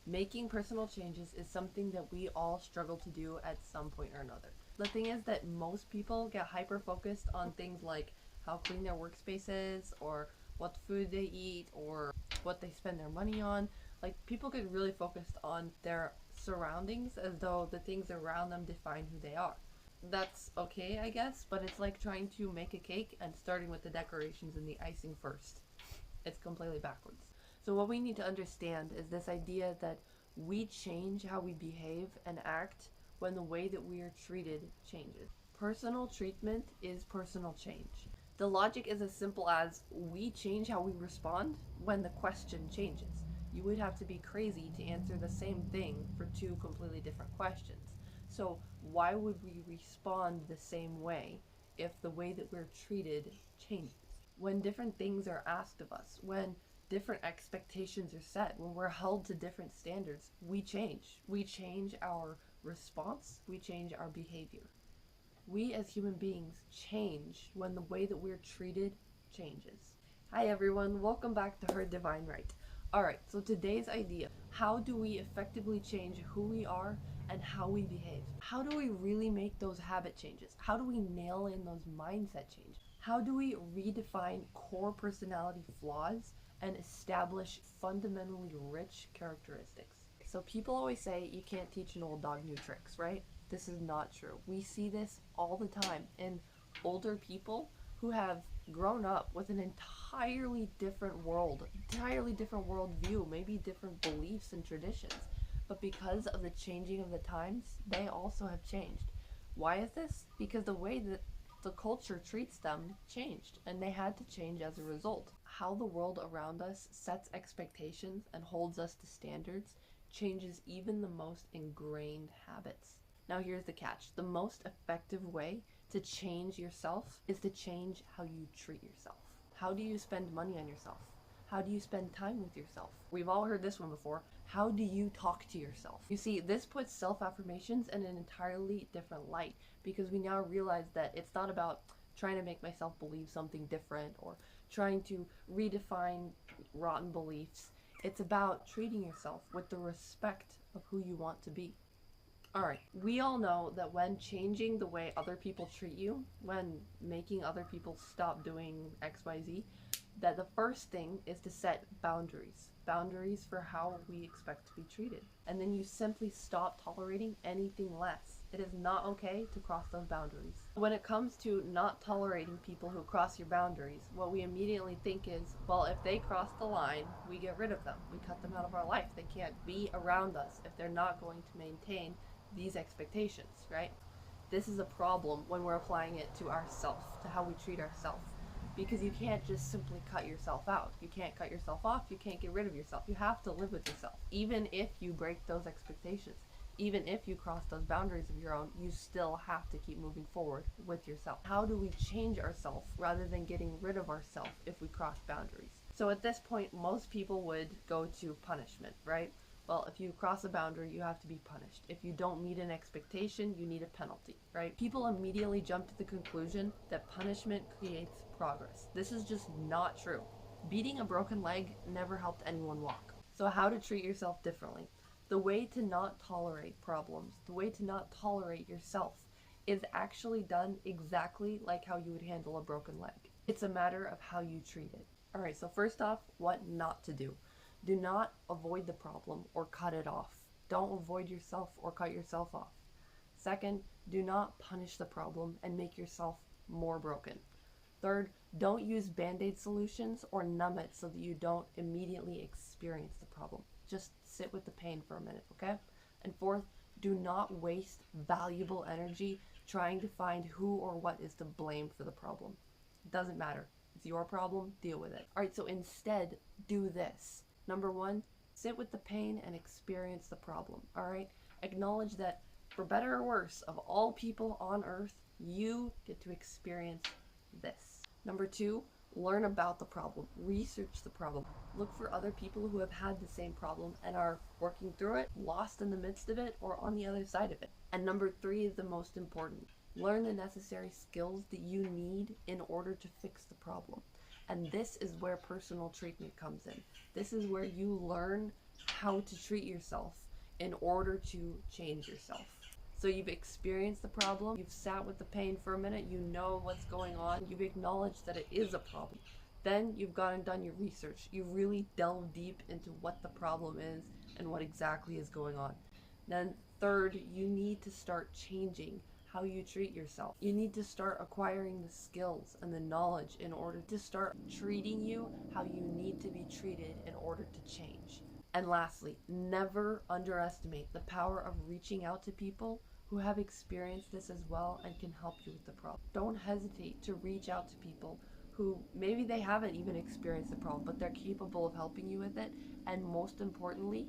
Making personal changes is something that we all struggle to do at some point or another. The thing is that most people get hyper focused on things like how clean their workspace is, or what food they eat, or what they spend their money on. Like, people get really focused on their surroundings as though the things around them define who they are. That's okay, I guess, but it's like trying to make a cake and starting with the decorations and the icing first. It's completely backwards. So, what we need to understand is this idea that we change how we behave and act when the way that we are treated changes. Personal treatment is personal change. The logic is as simple as we change how we respond when the question changes. You would have to be crazy to answer the same thing for two completely different questions. So, why would we respond the same way if the way that we're treated changes? When different things are asked of us, when different expectations are set, when we're held to different standards, we change. We change our response, we change our behavior. We as human beings change when the way that we're treated changes. Hi everyone, welcome back to Her Divine Right. Alright, so today's idea: how do we effectively change who we are and how we behave? How do we really make those habit changes? How do we nail in those mindset changes? How do we redefine core personality flaws and establish fundamentally rich characteristics? So people always say you can't teach an old dog new tricks, right? This is not true. We see this all the time in older people who have grown up with an entirely different world, entirely different worldview, maybe different beliefs and traditions. But because of the changing of the times, they also have changed. Why is this? Because the way that the culture treats them changed, and they had to change as a result. How the world around us sets expectations and holds us to standards changes even the most ingrained habits. Now, here's the catch: the most effective way to change yourself is to change how you treat yourself. How do you spend money on yourself? How do you spend time with yourself? We've all heard this one before. How do you talk to yourself? You see, this puts self affirmations in an entirely different light, because we now realize that it's not about trying to make myself believe something different or trying to redefine rotten beliefs. It's about treating yourself with the respect of who you want to be. Alright, we all know that when changing the way other people treat you, when making other people stop doing XYZ, that the first thing is to set boundaries. Boundaries for how we expect to be treated. And then you simply stop tolerating anything less. It is not okay to cross those boundaries. When it comes to not tolerating people who cross your boundaries, what we immediately think is, well, if they cross the line, we get rid of them. We cut them out of our life. They can't be around us if they're not going to maintain these expectations, right? This is a problem when we're applying it to ourselves, to how we treat ourselves. Because you can't just simply cut yourself out. You can't cut yourself off. You can't get rid of yourself. You have to live with yourself. Even if you break those expectations, even if you cross those boundaries of your own, you still have to keep moving forward with yourself. How do we change ourselves rather than getting rid of ourselves if we cross boundaries? So at this point, most people would go to punishment, right? Well, if you cross a boundary, you have to be punished. If you don't meet an expectation, you need a penalty, right? People immediately jump to the conclusion that punishment creates progress. This is just not true. Beating a broken leg never helped anyone walk. So, how to treat yourself differently? The way to not tolerate problems, the way to not tolerate yourself, is actually done exactly like how you would handle a broken leg. It's a matter of how you treat it. Alright, so first off, what not to do. Do not avoid the problem or cut it off. Don't avoid yourself or cut yourself off. Second, do not punish the problem and make yourself more broken. Third, don't use band-aid solutions or numb it so that you don't immediately experience the problem. Just sit with the pain for a minute, okay? And fourth, do not waste valuable energy trying to find who or what is to blame for the problem. It doesn't matter. It's your problem, deal with it. Alright, so instead, do this. Number one, sit with the pain and experience the problem, alright? Acknowledge that, for better or worse, of all people on earth, you get to experience this. Number two, learn about the problem. Research the problem. Look for other people who have had the same problem and are working through it, lost in the midst of it, or on the other side of it. And number three is the most important. Learn the necessary skills that you need in order to fix the problem. And this is where personal treatment comes in. This is where you learn how to treat yourself in order to change yourself. So you've experienced the problem, you've sat with the pain for a minute, you know what's going on, you've acknowledged that it is a problem. Then you've gone and done your research. You really delve deep into what the problem is and what exactly is going on. Then third, you need to start changing how you treat yourself. You need to start acquiring the skills and the knowledge in order to start treating you how you need to be treated in order to change. And lastly, never underestimate the power of reaching out to people who have experienced this as well and can help you with the problem. Don't hesitate to reach out to people who maybe they haven't even experienced the problem, but they're capable of helping you with it. And most importantly,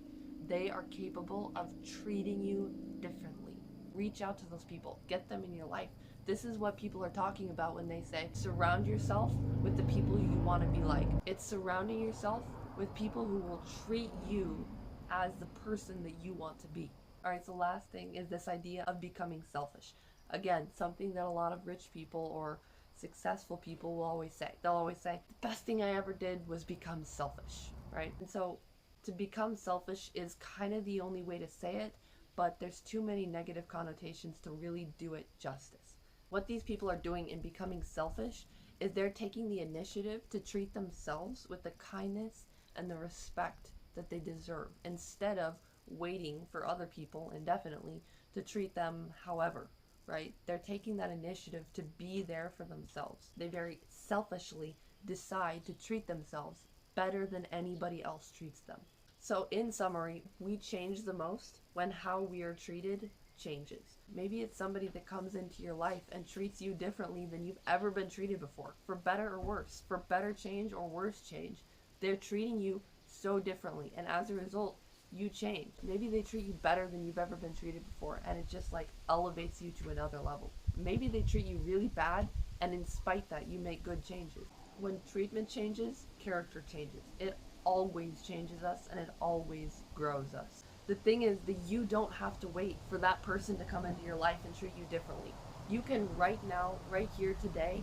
they are capable of treating you differently. Reach out to those people, get them in your life. This is what people are talking about when they say surround yourself with the people you want to be like. It's surrounding yourself with people who will treat you as the person that you want to be. All right, so last thing is this idea of becoming selfish. Again, something that a lot of rich people or successful people will always say. They'll always say, the best thing I ever did was become selfish, right? And so to become selfish is kind of the only way to say it, but there's too many negative connotations to really do it justice. What these people are doing in becoming selfish is they're taking the initiative to treat themselves with the kindness and the respect that they deserve instead of waiting for other people indefinitely to treat them however, right? They're taking that initiative to be there for themselves. They very selfishly decide to treat themselves better than anybody else treats them. So in summary, we change the most when how we are treated changes. Maybe it's somebody that comes into your life and treats you differently than you've ever been treated before, for better or worse, for better change or worse change. They're treating you so differently, and as a result, you change. Maybe they treat you better than you've ever been treated before, and it just like elevates you to another level. Maybe they treat you really bad, and in spite that, you make good changes. When treatment changes, character changes. It always changes us, and it always grows us. The thing is that you don't have to wait for that person to come into your life and treat you differently. You can right now, right here today,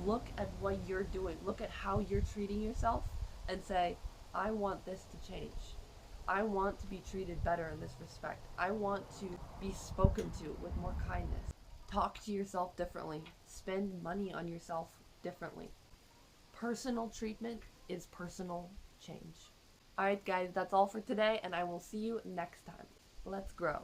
look at what you're doing, look at how you're treating yourself, and say, I want this to change. I want to be treated better in this respect. I want to be spoken to with more kindness. Talk to yourself differently. Spend money on yourself differently. Personal treatment is personal change. Alright guys, that's all for today, and I will see you next time. Let's grow.